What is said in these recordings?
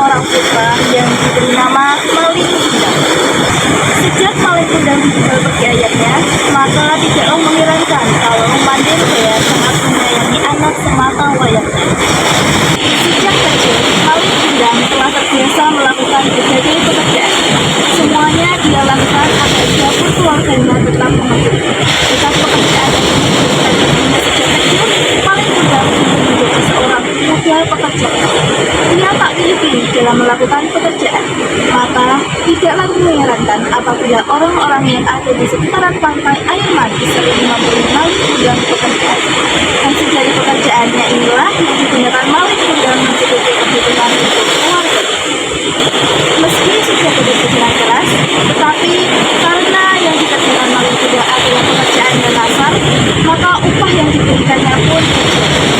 seorang putra yang diberi nama Malin Kundang. Sejak Malin Kundang ditinggal pergi ayahnya, maka tidaklah mengherankan kalau Mandor Jaya sangat menyayangi anak semata wayangnya. Sejak kecil, Malin Kundang telah terbiasa melakukan berbagai pekerjaan. Semuanya dia lakukan agar dapur keluarganya tetap menghidup. Berkat pekerjaan yang diberikan ibunya sejak kecil, Malin Kundang menjadi seorang pemuda pekerja. Dia tak pilih-pilih dalam melakukan pekerjaan, maka tidaklah mengherankan apabila orang-orang yang ada di sekitaran pantai air manis sering memberi Malin Kundang pekerjaan. Hasil dari pekerjaannya inilah yang digunakan Malin Kundang mencukupi kebutuhan untuk keluarga. Meski sudah bekerja keras, tetapi karena yang dikerjakan Malin Kundang adalah pekerjaan yang kasar, maka upah yang diberikannya pun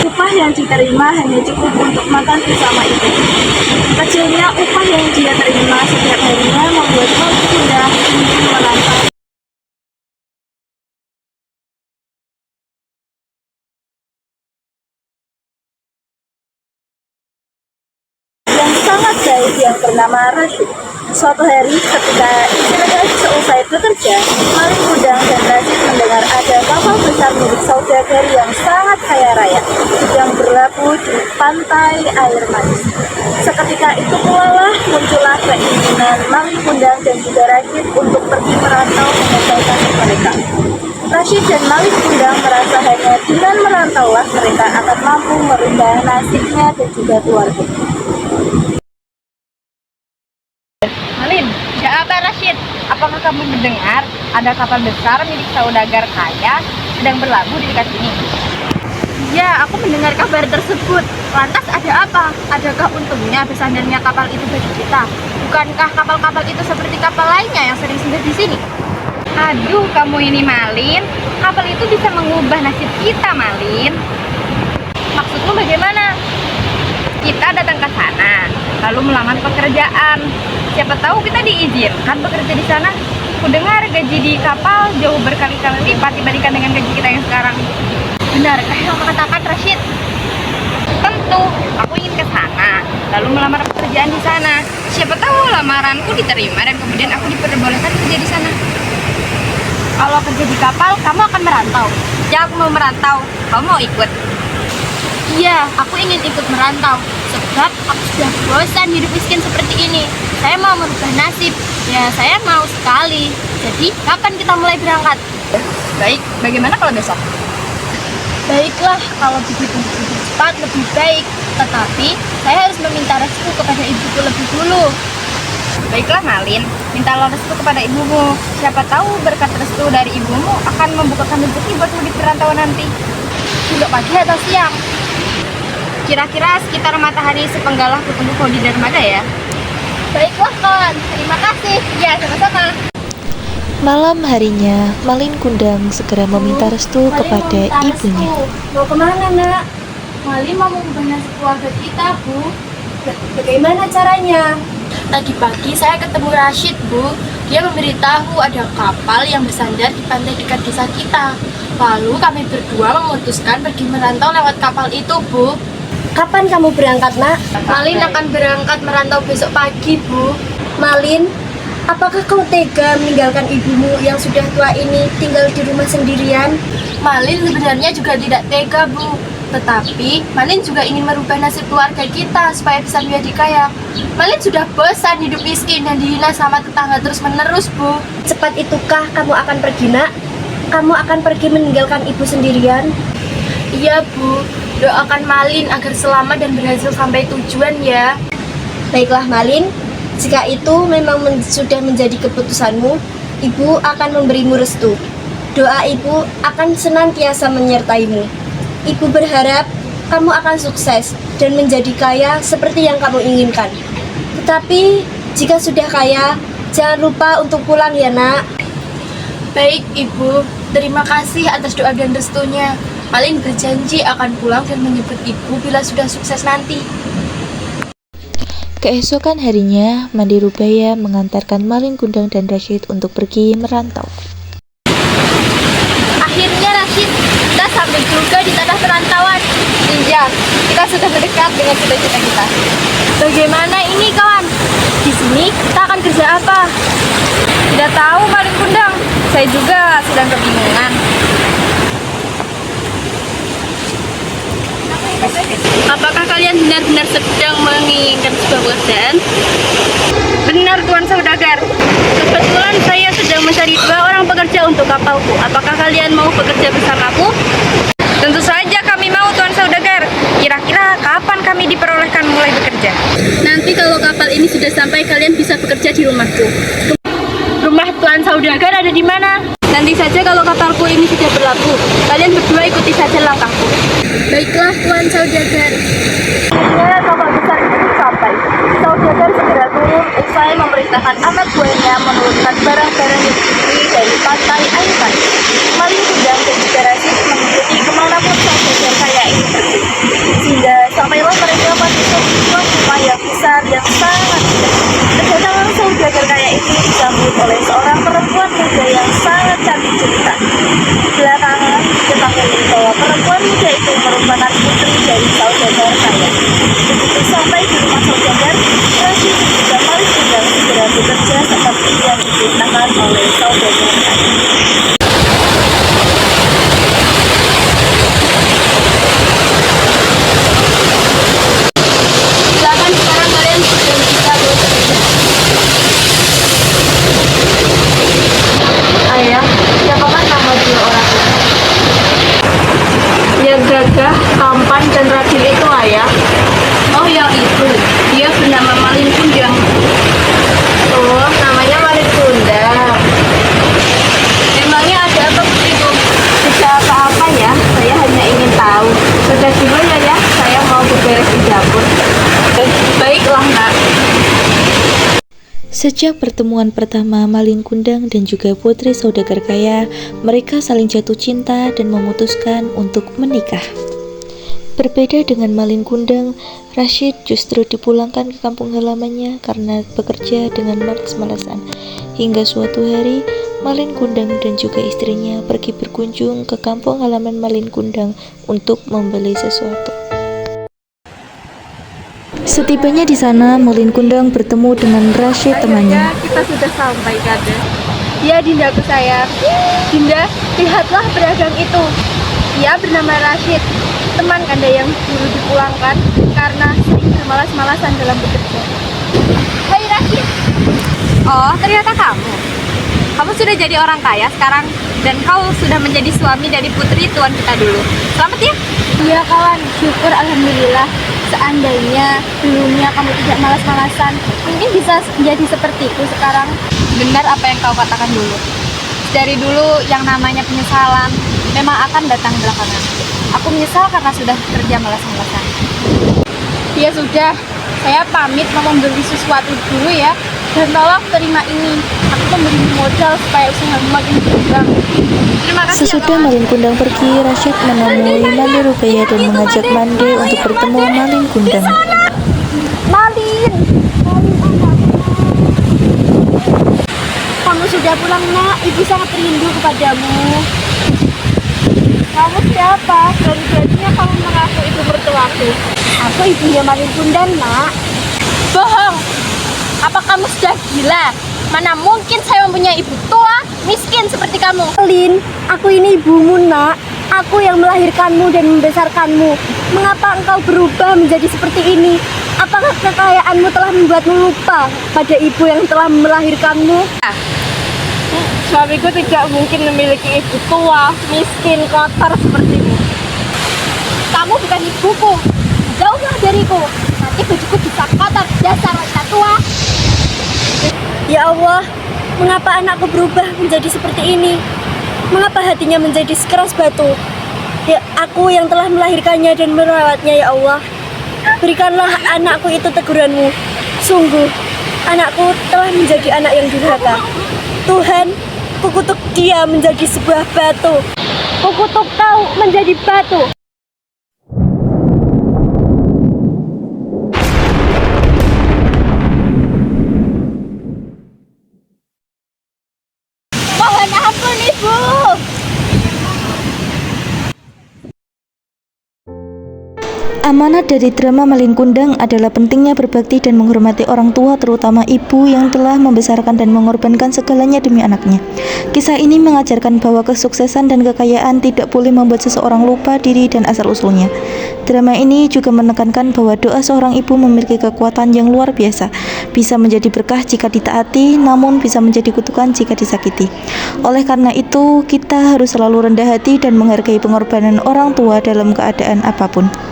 upah yang diterima hanya cukup untuk makan bersama ibu. Kecilnya upah yang dia terima setiap harinya membuat Malin Kundang ingin merantau yang sangat baik yang bernama Rashid. Suatu hari ketika istirahat selesai bekerja, Malin Kundang dan Rashid mendengar ada kapal besar milik saudagar yang sangat kaya raya yang berlabuh di pantai air manis. Seketika itu pula lah muncullah keinginan Malin Kundang dan juga Rashid untuk pergi merantau meninggalkan mereka. Rashid dan Malin Kundang merasa hanya dengan merantaulah mereka akan mampu merubah nasibnya dan juga keluarga. Malin, ya apa Rashid? Apakah kamu mendengar ada kapal besar milik saudagar kaya sedang berlabuh di dekat sini? Ya, aku mendengar kabar tersebut. Lantas ada apa? Adakah untungnya bersandarnya kapal itu bagi kita? Bukankah kapal-kapal itu seperti kapal lainnya yang sering singgah di sini? Aduh, kamu ini Malin. Kapal itu bisa mengubah nasib kita, Malin. Maksudmu bagaimana? Kita datang ke sana, lalu melamar pekerjaan. Siapa tahu kita diizinkan bekerja di sana. Kudengar gaji di kapal jauh berkali-kali lipat dibandingkan dengan gaji kita yang sekarang. Benarkah yang kau katakan, Rashid? Tentu, aku ingin ke sana, lalu melamar pekerjaan di sana. Siapa tahu lamaranku diterima dan kemudian aku diperbolehkan kerja di sana. Kalau kerja di kapal, kamu akan merantau. Ya, aku mau merantau. Kamu mau ikut? Iya, aku ingin ikut merantau. Sebab aku sudah bosan hidup miskin seperti ini. Saya mau merubah nasib. Ya, saya mau sekali. Jadi, kapan kita mulai berangkat? Baik, bagaimana kalau besok? Baiklah, kalau begitu lebih cepat lebih baik. Tetapi, saya harus meminta restu kepada ibuku lebih dulu. Baiklah Malin, mintalah restu kepada ibumu. Siapa tahu berkat restu dari ibumu akan membukakan rezeki buatmu di perantauan nanti. Besok pagi atau siang? Kira-kira sekitar matahari sepenggal aku tunggu kau di dermaga ya. Baiklah kawan, terima kasih. Ya, sama-sama. Malam harinya, Malin Kundang segera meminta restu kepada ibunya. Mau kemana nak? Malin mau mengubah nasib keluarga kita, Bu. Bagaimana caranya? Tadi pagi saya ketemu Rashid, Bu. Dia memberitahu ada kapal yang bersandar di pantai dekat desa kita. Lalu kami berdua memutuskan pergi merantau lewat kapal itu, Bu. Kapan kamu berangkat, nak? Malin akan berangkat merantau besok pagi, Bu. Malin, apakah kau tega meninggalkan ibumu yang sudah tua ini tinggal di rumah sendirian? Malin sebenarnya juga tidak tega, Bu. Tetapi, Malin juga ingin merubah nasib keluarga kita supaya bisa menjadi kaya. Malin sudah bosan hidup miskin dan dihina sama tetangga terus-menerus, Bu. Cepat itukah kamu akan pergi, nak? Kamu akan pergi meninggalkan ibu sendirian? Iya, Bu. Doakan Malin agar selamat dan berhasil sampai tujuan ya. Baiklah Malin, jika itu memang sudah menjadi keputusanmu, ibu akan memberimu restu. Doa ibu akan senantiasa menyertaimu. Ibu berharap kamu akan sukses dan menjadi kaya seperti yang kamu inginkan. Tetapi jika sudah kaya, jangan lupa untuk pulang ya nak. Baik ibu, terima kasih atas doa dan restunya. Malin berjanji akan pulang dan menyebut ibu bila sudah sukses nanti. Keesokan harinya, Mandi Rubaya mengantarkan Malin Kundang dan Rashid untuk pergi merantau. Akhirnya Rashid, kita sampai juga di tanah perantauan. Iya, kita sudah mendekat dengan cita-cita kita. Bagaimana ini Saya juga sedang kebingungan. Apakah kalian benar-benar sedang menginginkan sebuah pekerjaan? Benar, Tuan Saudagar. Kebetulan saya sedang mencari 2 orang pekerja untuk kapalku. Apakah kalian mau bekerja bersamaku? Tentu saja kami mau, Tuan Saudagar. Kira-kira kapan kami diperolehkan mulai bekerja? Nanti kalau kapal ini sudah sampai, kalian bisa bekerja di rumahku. Rumah Tuan Saudagar ada di mana? Nanti saja kalau kapalku ini sudah berlabuh. Kalian berdua ikuti saja langkahku. Baiklah, Tuan Saudagar. Akhirnya kapal besar itu sampai. Saudagar segera turun usai memerintahkan anak buahnya menurunkan barang-barang yang dibeli dari pantai Aintan. Malin Kundang dan juga Rashid mengikuti kemanapun saudagar kaya ini pergi. Sehingga sampailah mereka pada sebuah rumah yang besar yang sangat indah. Kedatangan saudagar kaya ini disambut oleh seorang perempuan muda yang sangat cantik jelita. Belakangan diketahui bahwa perempuan muda itu merupakan putri dari saudagar kaya. Begitu sampai di rumah saudagar, Rashid dan juga Malin Kundang segera bekerja seperti yang diperintahkan oleh saudagar kaya. Silakan sekarang kalian sudah bisa bekerja. Ayah, siapakah nama 2 orang itu? Ya gagah, tampan, dan rajin itu, Ayah. Oh, yang itu. Dia bernama Malin Kundang. Oh, namanya Malin Kundang. Emangnya ada apa putriku? Tidak apa-apa ya, saya hanya ingin tahu. Sudah dulu ya, saya mau beberes di dapur. Baiklah, Nak. Sejak pertemuan pertama Malin Kundang dan juga putri saudagar kaya, mereka saling jatuh cinta dan memutuskan untuk menikah. Berbeda dengan Malin Kundang, Rashid justru dipulangkan ke kampung halamannya karena bekerja dengan malas-malasan. Hingga suatu hari, Malin Kundang dan juga istrinya pergi berkunjung ke kampung halaman Malin Kundang untuk membeli sesuatu. Setibanya di sana, Malin Kundang bertemu dengan Rashid temannya. Kita sudah sampai, Kade. Ya, Dindaku sayang. Dinda, lihatlah pedagang itu. Dia bernama Rashid, teman Kanda yang dulu dipulangkan karena sering bermalas-malasan dalam bekerja. Hai Rashid. Oh, ternyata kamu. Kamu sudah jadi orang kaya sekarang dan kau sudah menjadi suami dari putri tuan kita dulu. Selamat ya. Iya kawan, syukur alhamdulillah. Seandainya dulunya kamu tidak malas-malasan, mungkin bisa menjadi sepertiku sekarang. Benar apa yang kau katakan dulu. Dari dulu yang namanya penyesalan memang akan datang belakangan. Aku menyesal karena sudah kerja malas-malasan. Ya sudah, saya pamit mau membeli sesuatu dulu ya. Dan tolong terima ini. Aku memberi modal supaya usahamu makin berkembang. Terima kasih. Sesudah Malin Kundang pergi, Rashid menemui Mande Rubaya dan mengajak Mande untuk bertemu Malin Kundang. Malin, kamu sudah pulang nak. Ibu sangat rindu kepadamu. Kamu siapa? Berani-beraninya kamu mengaku ibu mertuaku. Aku ibunya Malin Kundang nak. Bohong. Apa kamu sudah gila? Mana mungkin saya mempunyai ibu tua, miskin seperti kamu. Malin, aku ini ibumu nak. Aku yang melahirkanmu dan membesarkanmu. Mengapa engkau berubah menjadi seperti ini? Apakah kekayaanmu telah membuatmu lupa pada ibu yang telah melahirkanmu? Suamiku tidak mungkin memiliki ibu tua, miskin, kotor sepertimu. Kamu bukan ibuku. Jauhlah dariku. Nanti bajuku bisa kotor. Dasar wanita tua. Ya Allah, mengapa anakku berubah menjadi seperti ini? Mengapa hatinya menjadi sekeras batu? Ya, aku yang telah melahirkannya dan merawatnya, ya Allah. Berikanlah anakku itu teguranmu. Sungguh, anakku telah menjadi anak yang durhaka. Tuhan, kukutuk dia menjadi sebuah batu. Kukutuk kau menjadi batu. Mohon ampun ibu. Amanat dari drama Malin Kundang adalah pentingnya berbakti dan menghormati orang tua, terutama ibu yang telah membesarkan dan mengorbankan segalanya demi anaknya. Kisah ini mengajarkan bahwa kesuksesan dan kekayaan tidak boleh membuat seseorang lupa diri dan asal-usulnya. Drama ini juga menekankan bahwa doa seorang ibu memiliki kekuatan yang luar biasa, bisa menjadi berkah jika ditaati, namun bisa menjadi kutukan jika disakiti. Oleh karena itu, kita harus selalu rendah hati dan menghargai pengorbanan orang tua dalam keadaan apapun.